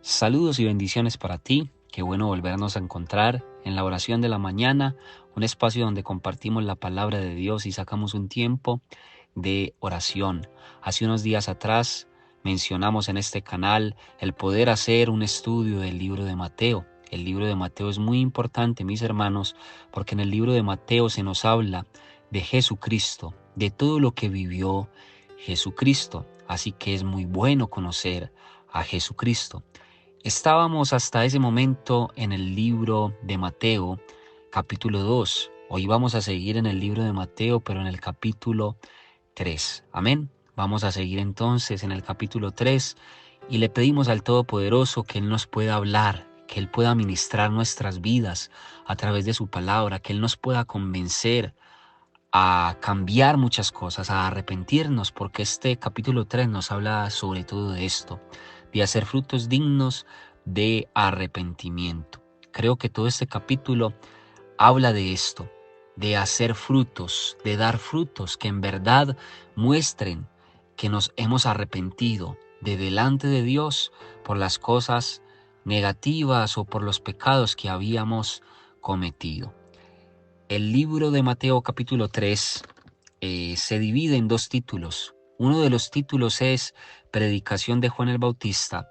Saludos y bendiciones para ti. Qué bueno volvernos a encontrar en la oración de la mañana, un espacio donde compartimos la palabra de Dios y sacamos un tiempo de oración. Hace unos días atrás mencionamos en este canal el poder hacer un estudio del libro de Mateo. El libro de Mateo es muy importante, mis hermanos, porque en el libro de Mateo se nos habla de Jesucristo, de todo lo que vivió Jesucristo. Así que es muy bueno conocer a Jesucristo. Estábamos hasta ese momento en el libro de Mateo, capítulo 2. Hoy vamos a seguir en el libro de Mateo, pero en el capítulo 3. Amén. Vamos a seguir entonces en el capítulo 3 y le pedimos al Todopoderoso que Él nos pueda hablar, que Él pueda ministrar nuestras vidas a través de su palabra, que Él nos pueda convencer a cambiar muchas cosas, a arrepentirnos, porque este capítulo 3 nos habla sobre todo de esto, de hacer frutos dignos de arrepentimiento. Creo que todo este capítulo habla de esto, de hacer frutos, de dar frutos que en verdad muestren que nos hemos arrepentido de delante de Dios por las cosas negativas o por los pecados que habíamos cometido. El libro de Mateo capítulo 3 se divide en dos títulos. Uno de los títulos es Predicación de Juan el Bautista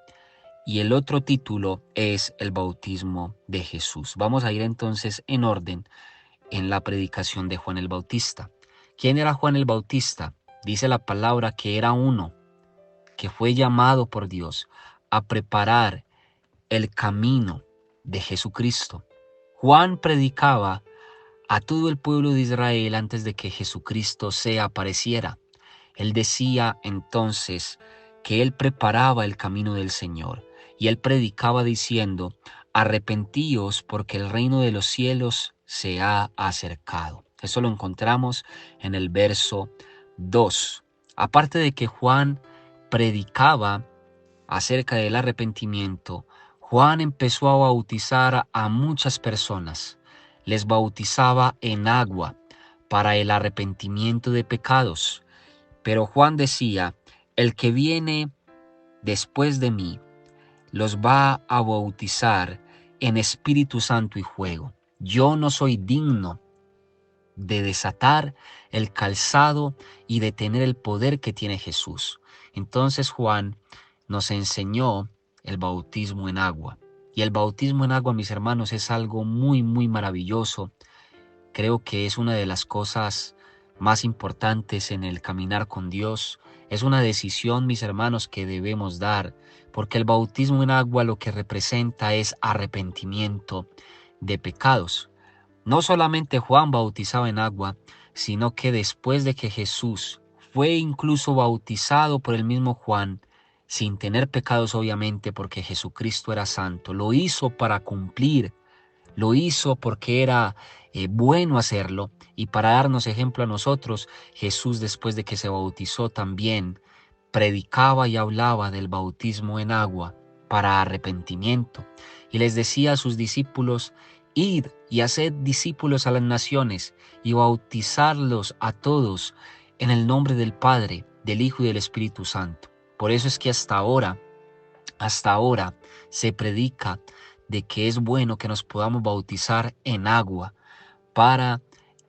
y el otro título es El bautismo de Jesús. Vamos a ir entonces en orden en la predicación de Juan el Bautista. ¿Quién era Juan el Bautista? Dice la palabra que era uno que fue llamado por Dios a preparar el camino de Jesucristo. Juan predicaba a todo el pueblo de Israel antes de que Jesucristo se apareciera. Él decía entonces que él preparaba el camino del Señor y él predicaba diciendo: arrepentíos porque el reino de los cielos se ha acercado. Eso lo encontramos en el verso 2. Aparte de que Juan predicaba acerca del arrepentimiento, Juan empezó a bautizar a muchas personas. Les bautizaba en agua para el arrepentimiento de pecados. Pero Juan decía: el que viene después de mí los va a bautizar en Espíritu Santo y fuego. Yo no soy digno de desatar el calzado y de tener el poder que tiene Jesús. Entonces Juan nos enseñó el bautismo en agua. Y el bautismo en agua, mis hermanos, es algo muy, muy maravilloso. Creo que es una de las cosas más importantes en el caminar con Dios. Es una decisión, mis hermanos, que debemos dar, porque el bautismo en agua lo que representa es arrepentimiento de pecados. No solamente Juan bautizaba en agua, sino que después de que Jesús fue incluso bautizado por el mismo Juan, sin tener pecados obviamente porque Jesucristo era santo, lo hizo para cumplir, lo hizo porque era bueno hacerlo y para darnos ejemplo a nosotros. Jesús, después de que se bautizó, también predicaba y hablaba del bautismo en agua para arrepentimiento y les decía a sus discípulos: id y haced discípulos a las naciones y bautizarlos a todos en el nombre del Padre, del Hijo y del Espíritu Santo. Por eso es que hasta ahora se predica de que es bueno que nos podamos bautizar en agua para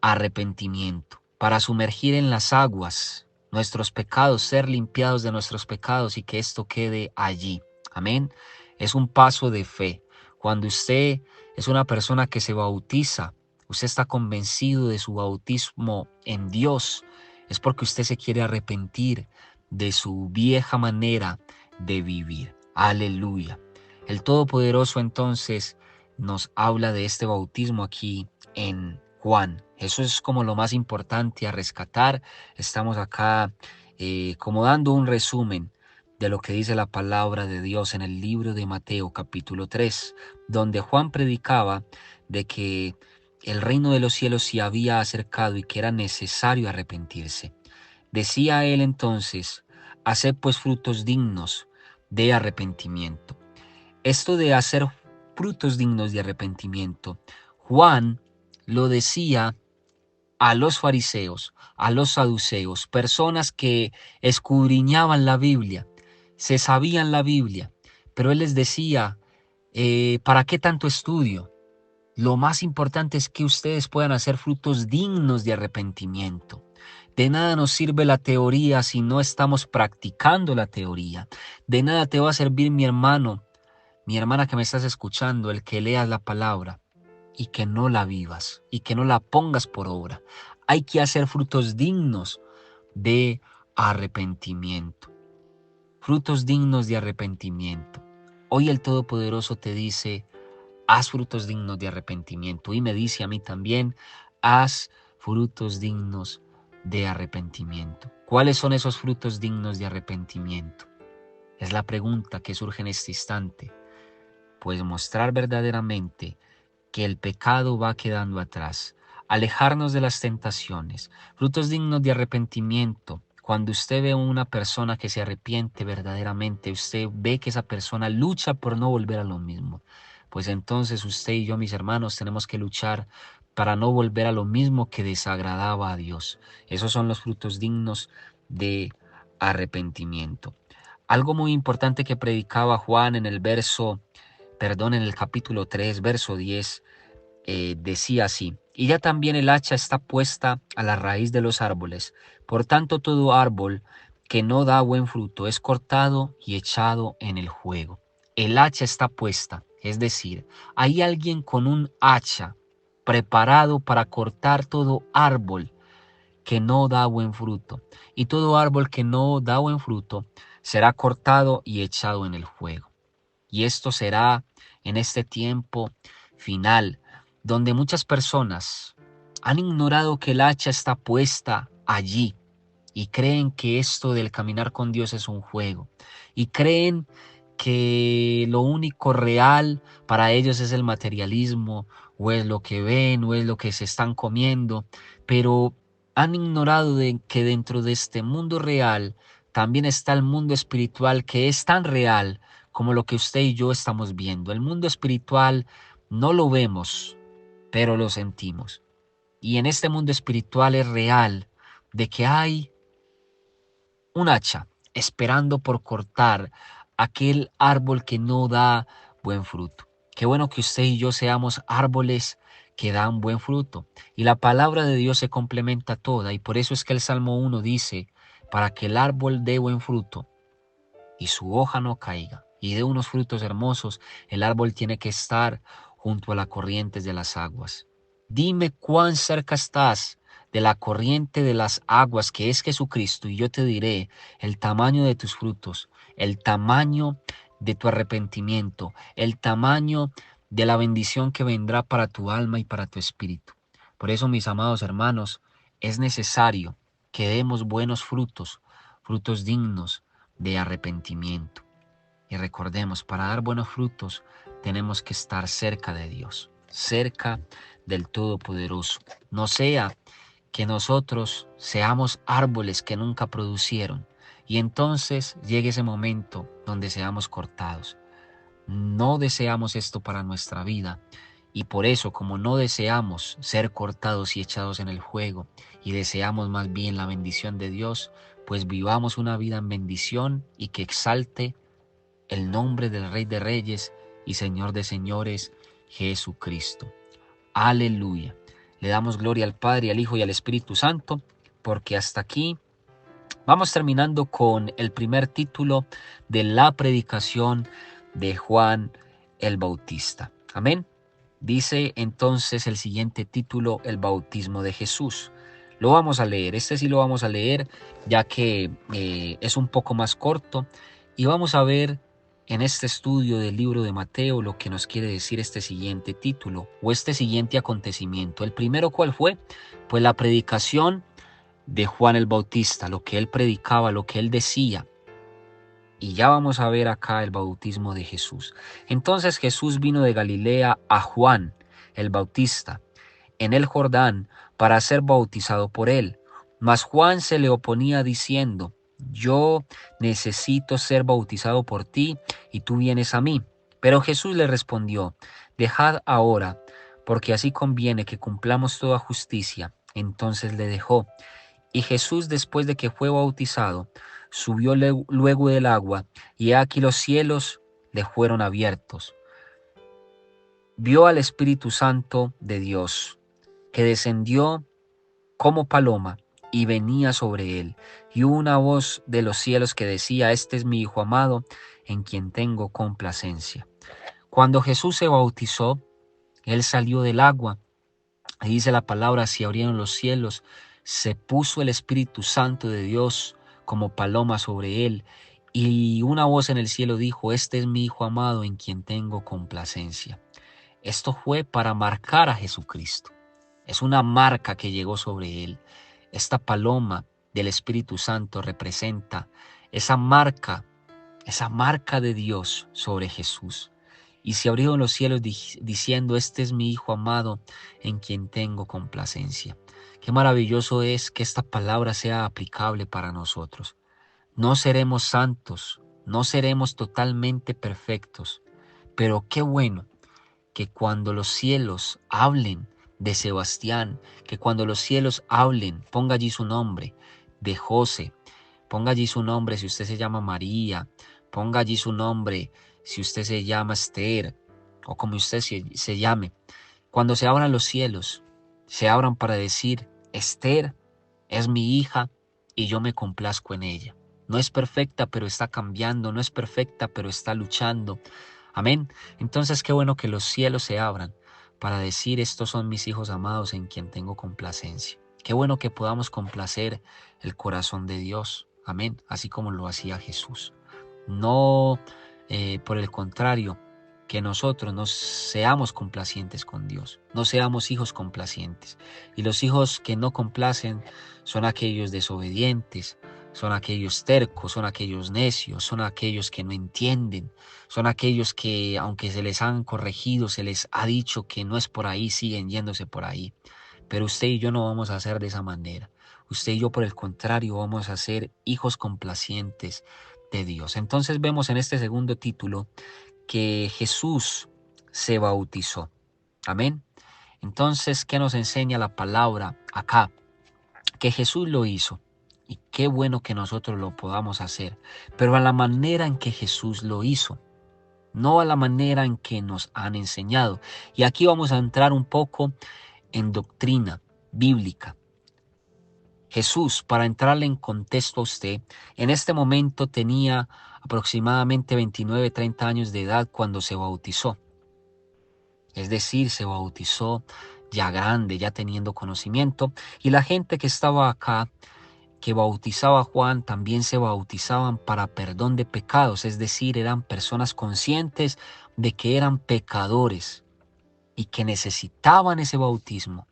arrepentimiento, para sumergir en las aguas nuestros pecados, ser limpiados de nuestros pecados y que esto quede allí. Amén. Es un paso de fe. Cuando usted es una persona que se bautiza, usted está convencido de su bautismo en Dios, es porque usted se quiere arrepentir de su vieja manera de vivir. Aleluya. El Todopoderoso entonces nos habla de este bautismo aquí en Juan. Eso es como lo más importante a rescatar. Estamos acá como dando un resumen de lo que dice la palabra de Dios en el libro de Mateo capítulo 3, donde Juan predicaba de que el reino de los cielos se había acercado y que era necesario arrepentirse. Decía él entonces: haced pues frutos dignos de arrepentimiento. Esto de hacer frutos dignos de arrepentimiento, Juan lo decía a los fariseos, a los saduceos, personas que escudriñaban la Biblia, se sabían la Biblia, Pero él les decía, ¿para qué tanto estudio? Lo más importante es que ustedes puedan hacer frutos dignos de arrepentimiento. De nada nos sirve la teoría si no estamos practicando la teoría. De nada te va a servir, mi hermano, mi hermana que me estás escuchando, el que leas la palabra y que no la vivas y que no la pongas por obra. Hay que hacer frutos dignos de arrepentimiento. Frutos dignos de arrepentimiento. Hoy el Todopoderoso te dice, haz frutos dignos de arrepentimiento. Y me dice a mí también, haz frutos dignos de arrepentimiento. ¿Cuáles son esos frutos dignos de arrepentimiento? Es la pregunta que surge en este instante. Pues mostrar verdaderamente que el pecado va quedando atrás, alejarnos de las tentaciones, frutos dignos de arrepentimiento. Cuando usted ve a una persona que se arrepiente verdaderamente, usted ve que esa persona lucha por no volver a lo mismo. Pues entonces usted y yo, mis hermanos, tenemos que luchar para no volver a lo mismo que desagradaba a Dios. Esos son los frutos dignos de arrepentimiento. Algo muy importante que predicaba Juan en en el capítulo 3, verso 10, decía así: y ya también el hacha está puesta a la raíz de los árboles. Por tanto, todo árbol que no da buen fruto es cortado y echado en el fuego. El hacha está puesta, es decir, hay alguien con un hacha preparado para cortar todo árbol que no da buen fruto. Y todo árbol que no da buen fruto será cortado y echado en el fuego. Y esto será en este tiempo final, donde muchas personas han ignorado que el hacha está puesta allí y creen que esto del caminar con Dios es un juego y creen que lo único real para ellos es el materialismo o es lo que ven o es lo que se están comiendo, pero han ignorado de que dentro de este mundo real también está el mundo espiritual, que es tan real como lo que usted y yo estamos viendo. El mundo espiritual no lo vemos, pero lo sentimos. Y en este mundo espiritual es real de que hay un hacha esperando por cortar aquel árbol que no da buen fruto. Qué bueno que usted y yo seamos árboles que dan buen fruto. Y la palabra de Dios se complementa toda, y por eso es que el Salmo 1 dice, para que el árbol dé buen fruto y su hoja no caiga y dé unos frutos hermosos, el árbol tiene que estar junto a las corrientes de las aguas. Dime cuán cerca estás de la corriente de las aguas que es Jesucristo, y yo te diré el tamaño de tus frutos, el tamaño de tu arrepentimiento, el tamaño de la bendición que vendrá para tu alma y para tu espíritu. Por eso, mis amados hermanos, es necesario que demos buenos frutos, frutos dignos de arrepentimiento. Y recordemos, para dar buenos frutos tenemos que estar cerca de Dios, cerca del Todopoderoso. No sea que nosotros seamos árboles que nunca producieron y entonces llegue ese momento donde seamos cortados. No deseamos esto para nuestra vida, y por eso, como no deseamos ser cortados y echados en el fuego y deseamos más bien la bendición de Dios, pues vivamos una vida en bendición y que exalte el nombre del Rey de Reyes y Señor de Señores, Jesucristo. Aleluya. Le damos gloria al Padre, al Hijo y al Espíritu Santo, porque hasta aquí vamos terminando con el primer título de la predicación de Juan el Bautista. Amén. Dice entonces el siguiente título, el bautismo de Jesús. Lo vamos a leer, este sí lo vamos a leer, ya que es un poco más corto, y vamos a ver en este estudio del libro de Mateo lo que nos quiere decir este siguiente título o este siguiente acontecimiento. El primero, ¿cuál fue? Pues la predicación de Juan el Bautista, lo que él predicaba, lo que él decía. Y ya vamos a ver acá el bautismo de Jesús. Entonces Jesús vino de Galilea a Juan el Bautista en el Jordán para ser bautizado por él. Mas Juan se le oponía diciendo: yo necesito ser bautizado por ti y tú vienes a mí. Pero Jesús le respondió: dejad ahora, porque así conviene que cumplamos toda justicia. Entonces le dejó. Y Jesús, después de que fue bautizado, subió luego del agua, y he aquí los cielos le fueron abiertos. Vio al Espíritu Santo de Dios, que descendió como paloma y venía sobre él. Y hubo una voz de los cielos que decía: Este es mi Hijo amado, en quien tengo complacencia. Cuando Jesús se bautizó, él salió del agua. Y dice la palabra: se abrieron los cielos, se puso el Espíritu Santo de Dios como paloma sobre él. Y una voz en el cielo dijo: Este es mi Hijo amado, en quien tengo complacencia. Esto fue para marcar a Jesucristo. Es una marca que llegó sobre él. Esta paloma del Espíritu Santo representa esa marca de Dios sobre Jesús. Y se abrieron los cielos diciendo: Este es mi Hijo amado, en quien tengo complacencia. Qué maravilloso es que esta palabra sea aplicable para nosotros. No seremos santos, no seremos totalmente perfectos, pero qué bueno que cuando los cielos hablen de Sebastián, que cuando los cielos hablen, ponga allí su nombre, de José, ponga allí su nombre si usted se llama María, ponga allí su nombre si usted se llama Esther, o como usted se llame. Cuando se abran los cielos, se abran para decir: Esther es mi hija y yo me complazco en ella. No es perfecta, pero está cambiando. No es perfecta, pero está luchando. Amén. Entonces qué bueno que los cielos se abran para decir: estos son mis hijos amados, en quien tengo complacencia. Qué bueno que podamos complacer el corazón de Dios. Amén. Así como lo hacía Jesús. No, por el contrario, que nosotros no seamos complacientes con Dios, no seamos hijos complacientes. Y los hijos que no complacen son aquellos desobedientes, son aquellos tercos, son aquellos necios, son aquellos que no entienden, son aquellos que, aunque se les han corregido, se les ha dicho que no es por ahí, siguen yéndose por ahí. Pero usted y yo no vamos a hacer de esa manera. Usted y yo, por el contrario, vamos a ser hijos complacientes de Dios. Entonces vemos en este segundo título que Jesús se bautizó. Amén. Entonces, ¿qué nos enseña la palabra acá? Que Jesús lo hizo. Y qué bueno que nosotros lo podamos hacer, pero a la manera en que Jesús lo hizo, no a la manera en que nos han enseñado. Y aquí vamos a entrar un poco en doctrina bíblica. Jesús, para entrarle en contexto a usted, en este momento tenía aproximadamente 29, 30 años de edad cuando se bautizó. Es decir, se bautizó ya grande, ya teniendo conocimiento. Y la gente que estaba acá, que bautizaba a Juan, también se bautizaban para perdón de pecados. Es decir, eran personas conscientes de que eran pecadores y que necesitaban ese bautismo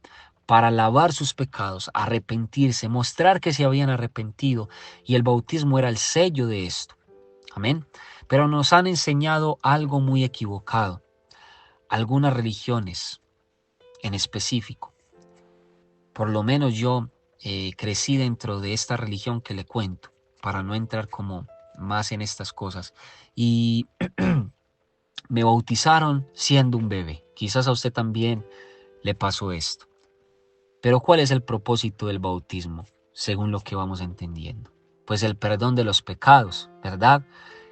para lavar sus pecados, arrepentirse, mostrar que se habían arrepentido, y el bautismo era el sello de esto. Amén. Pero nos han enseñado algo muy equivocado. Algunas religiones en específico. Por lo menos yo crecí dentro de esta religión que le cuento, para no entrar como más en estas cosas. Y me bautizaron siendo un bebé. Quizás a usted también le pasó esto. Pero ¿cuál es el propósito del bautismo, según lo que vamos entendiendo? Pues el perdón de los pecados, ¿verdad?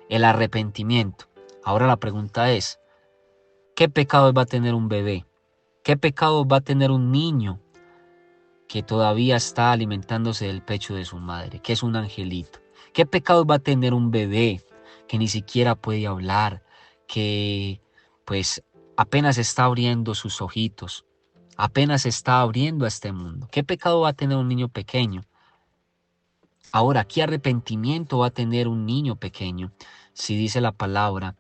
El arrepentimiento. Ahora la pregunta es: ¿qué pecados va a tener un bebé? ¿Qué pecados va a tener un niño que todavía está alimentándose del pecho de su madre, que es un angelito? ¿Qué pecados va a tener un bebé que ni siquiera puede hablar, que pues apenas está abriendo sus ojitos, apenas está abriendo a este mundo? ¿Qué pecado va a tener un niño pequeño? Ahora, ¿qué arrepentimiento va a tener un niño pequeño si dice la palabra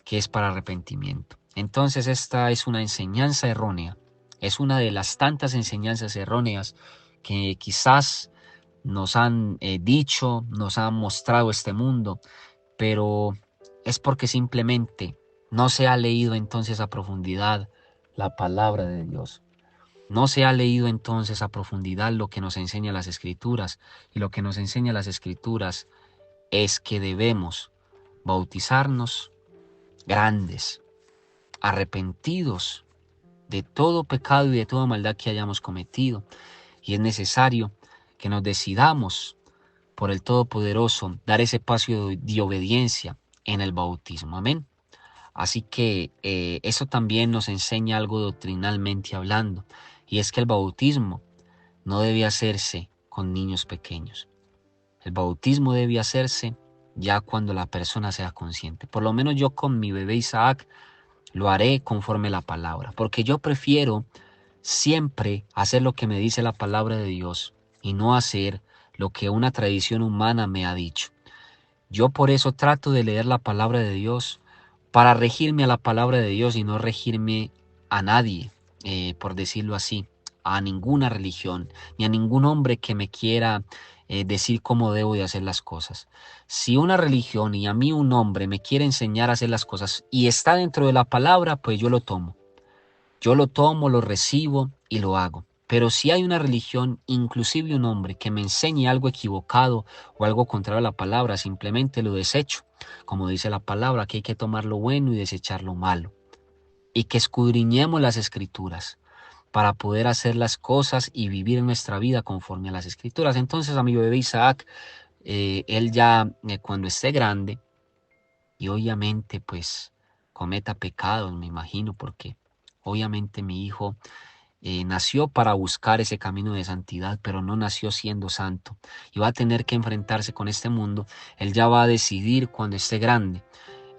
que es para arrepentimiento? Entonces esta es una enseñanza errónea. Es una de las tantas enseñanzas erróneas que quizás nos han dicho, nos han mostrado este mundo, pero es porque simplemente no se ha leído entonces a profundidad la palabra de Dios. No se ha leído entonces a profundidad lo que nos enseña las Escrituras, y lo que nos enseña las Escrituras es que debemos bautizarnos grandes, arrepentidos de todo pecado y de toda maldad que hayamos cometido, y es necesario que nos decidamos por el Todopoderoso dar ese paso de obediencia en el bautismo. Amén. Así que eso también nos enseña algo doctrinalmente hablando, y es que el bautismo no debe hacerse con niños pequeños. El bautismo debe hacerse ya cuando la persona sea consciente. Por lo menos yo con mi bebé Isaac lo haré conforme la palabra, porque yo prefiero siempre hacer lo que me dice la palabra de Dios y no hacer lo que una tradición humana me ha dicho. Yo por eso trato de leer la palabra de Dios para regirme a la palabra de Dios y no regirme a nadie, por decirlo así, a ninguna religión, ni a ningún hombre que me quiera decir cómo debo de hacer las cosas. Si una religión y a mí un hombre me quiere enseñar a hacer las cosas y está dentro de la palabra, pues yo lo tomo. Yo lo tomo, lo recibo y lo hago. Pero si hay una religión, inclusive un hombre, que me enseñe algo equivocado o algo contrario a la palabra, simplemente lo desecho. Como dice la palabra, que hay que tomar lo bueno y desechar lo malo. Y que escudriñemos las escrituras para poder hacer las cosas y vivir nuestra vida conforme a las escrituras. Entonces a mi bebé Isaac, él ya cuando esté grande y obviamente pues cometa pecados, me imagino, porque obviamente mi hijo nació para buscar ese camino de santidad, pero no nació siendo santo y va a tener que enfrentarse con este mundo. Él ya va a decidir cuando esté grande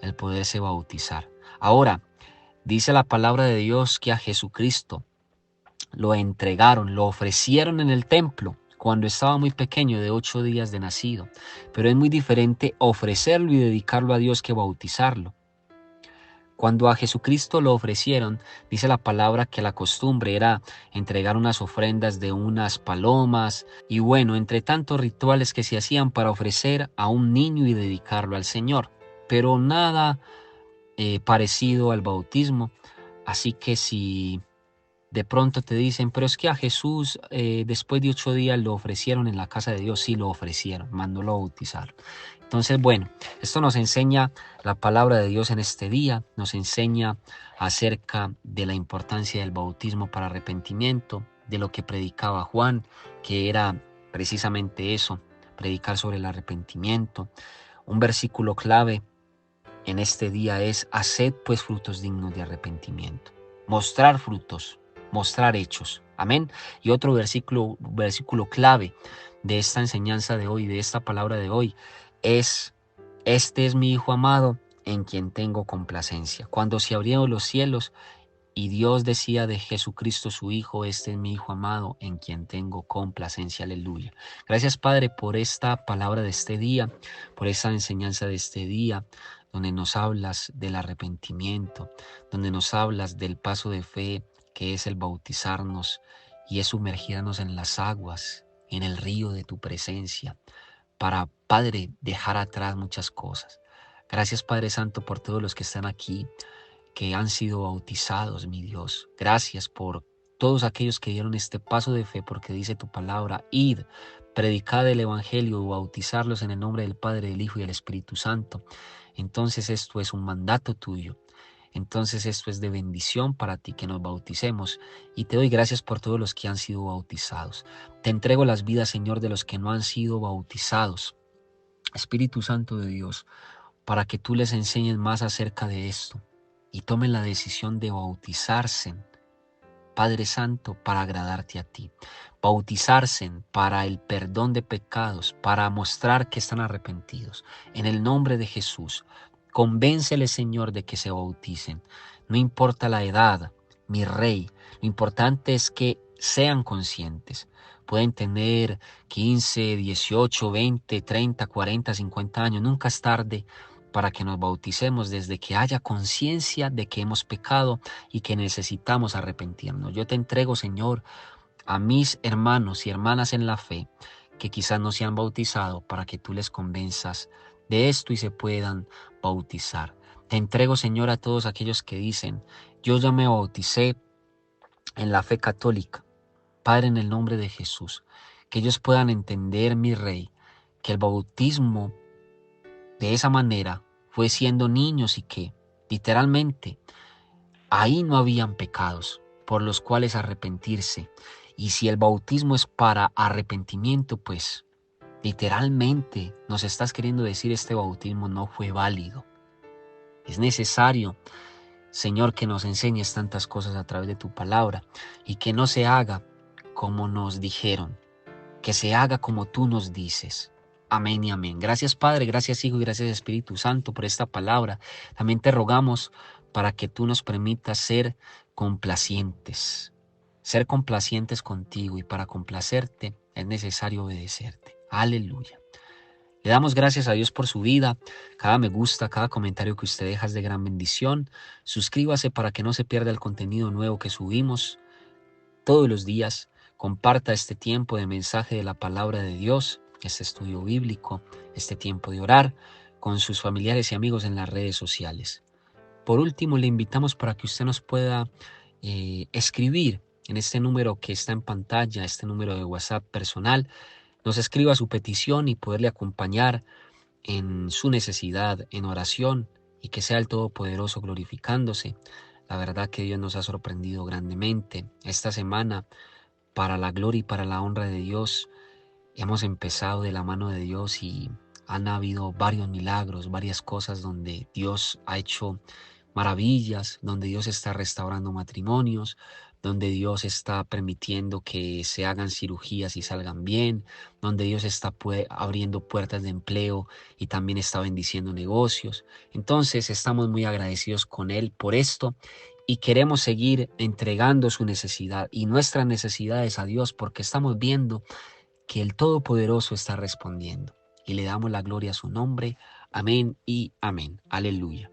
el poderse bautizar. Ahora, dice la palabra de Dios que a Jesucristo lo entregaron, lo ofrecieron en el templo cuando estaba muy pequeño, de 8 días de nacido. Pero es muy diferente ofrecerlo y dedicarlo a Dios que bautizarlo. Cuando a Jesucristo lo ofrecieron, dice la palabra que la costumbre era entregar unas ofrendas de unas palomas y bueno, entre tantos rituales que se hacían para ofrecer a un niño y dedicarlo al Señor. Pero nada parecido al bautismo. Así que si de pronto te dicen, pero es que a Jesús después de 8 días lo ofrecieron en la casa de Dios, sí lo ofrecieron, mandólo a bautizar. Entonces, bueno, esto nos enseña la palabra de Dios en este día, nos enseña acerca de la importancia del bautismo para arrepentimiento, de lo que predicaba Juan, que era precisamente eso, predicar sobre el arrepentimiento. Un versículo clave en este día es: haced pues frutos dignos de arrepentimiento. Mostrar frutos, mostrar hechos. Amén. Y otro versículo clave de esta enseñanza de hoy, de esta palabra de hoy, es: este es mi Hijo amado en quien tengo complacencia. Cuando se abrieron los cielos y Dios decía de Jesucristo su Hijo, este es mi Hijo amado en quien tengo complacencia. Aleluya. Gracias, Padre, por esta palabra de este día, por esta enseñanza de este día, donde nos hablas del arrepentimiento, donde nos hablas del paso de fe que es el bautizarnos y es sumergirnos en las aguas, en el río de tu presencia, para, Padre, dejar atrás muchas cosas. Gracias, Padre Santo, por todos los que están aquí, que han sido bautizados, mi Dios. Gracias por todos aquellos que dieron este paso de fe, porque dice tu palabra: id, predicad el evangelio, bautizarlos en el nombre del Padre, del Hijo y del Espíritu Santo. Entonces esto es un mandato tuyo. Entonces esto es de bendición para ti, que nos bauticemos, y te doy gracias por todos los que han sido bautizados. Te entrego las vidas, Señor, de los que no han sido bautizados. Espíritu Santo de Dios, para que tú les enseñes más acerca de esto y tomen la decisión de bautizarse, Padre Santo, para agradarte a ti. Bautizarse para el perdón de pecados, para mostrar que están arrepentidos. En el nombre de Jesús, convéncele, Señor, de que se bauticen. No importa la edad, mi Rey, lo importante es que sean conscientes. Pueden tener 15, 18, 20, 30, 40, 50 años. Nunca es tarde para que nos bauticemos, desde que haya conciencia de que hemos pecado y que necesitamos arrepentirnos. Yo te entrego, Señor, a mis hermanos y hermanas en la fe que quizás no se han bautizado, para que tú les convenzas de esto y se puedan bautizar. Te entrego, Señor, a todos aquellos que dicen: yo ya me bauticé en la fe católica. Padre, en el nombre de Jesús, que ellos puedan entender, mi Rey, que el bautismo de esa manera fue siendo niños y que, literalmente, ahí no habían pecados por los cuales arrepentirse. Y si el bautismo es para arrepentimiento, pues literalmente nos estás queriendo decir: este bautismo no fue válido. Es necesario Señor, que nos enseñes tantas cosas a través de tu palabra y que no se haga como nos dijeron, que se haga como tú nos dices. Amén y amén. Gracias Padre, gracias Hijo y gracias Espíritu Santo por esta palabra. También te rogamos para que tú nos permitas ser complacientes contigo, y para complacerte es necesario obedecerte. Aleluya. Le damos gracias a Dios por su vida. Cada me gusta, cada comentario que usted deja es de gran bendición. Suscríbase para que no se pierda el contenido nuevo que subimos todos los días. Comparta este tiempo de mensaje de la palabra de Dios, este estudio bíblico, este tiempo de orar con sus familiares y amigos en las redes sociales. Por último, le invitamos para que usted nos pueda escribir en este número que está en pantalla, este número de WhatsApp personal. Nos escriba su petición y poderle acompañar en su necesidad, en oración, y que sea el Todopoderoso glorificándose. La verdad que Dios nos ha sorprendido grandemente. Esta semana, para la gloria y para la honra de Dios, hemos empezado de la mano de Dios y han habido varios milagros, varias cosas donde Dios ha hecho maravillas, donde Dios está restaurando matrimonios, donde Dios está permitiendo que se hagan cirugías y salgan bien, donde Dios está abriendo puertas de empleo y también está bendiciendo negocios. Entonces estamos muy agradecidos con Él por esto y queremos seguir entregando su necesidad y nuestras necesidades a Dios, porque estamos viendo que el Todopoderoso está respondiendo y le damos la gloria a su nombre. Amén y amén. Aleluya.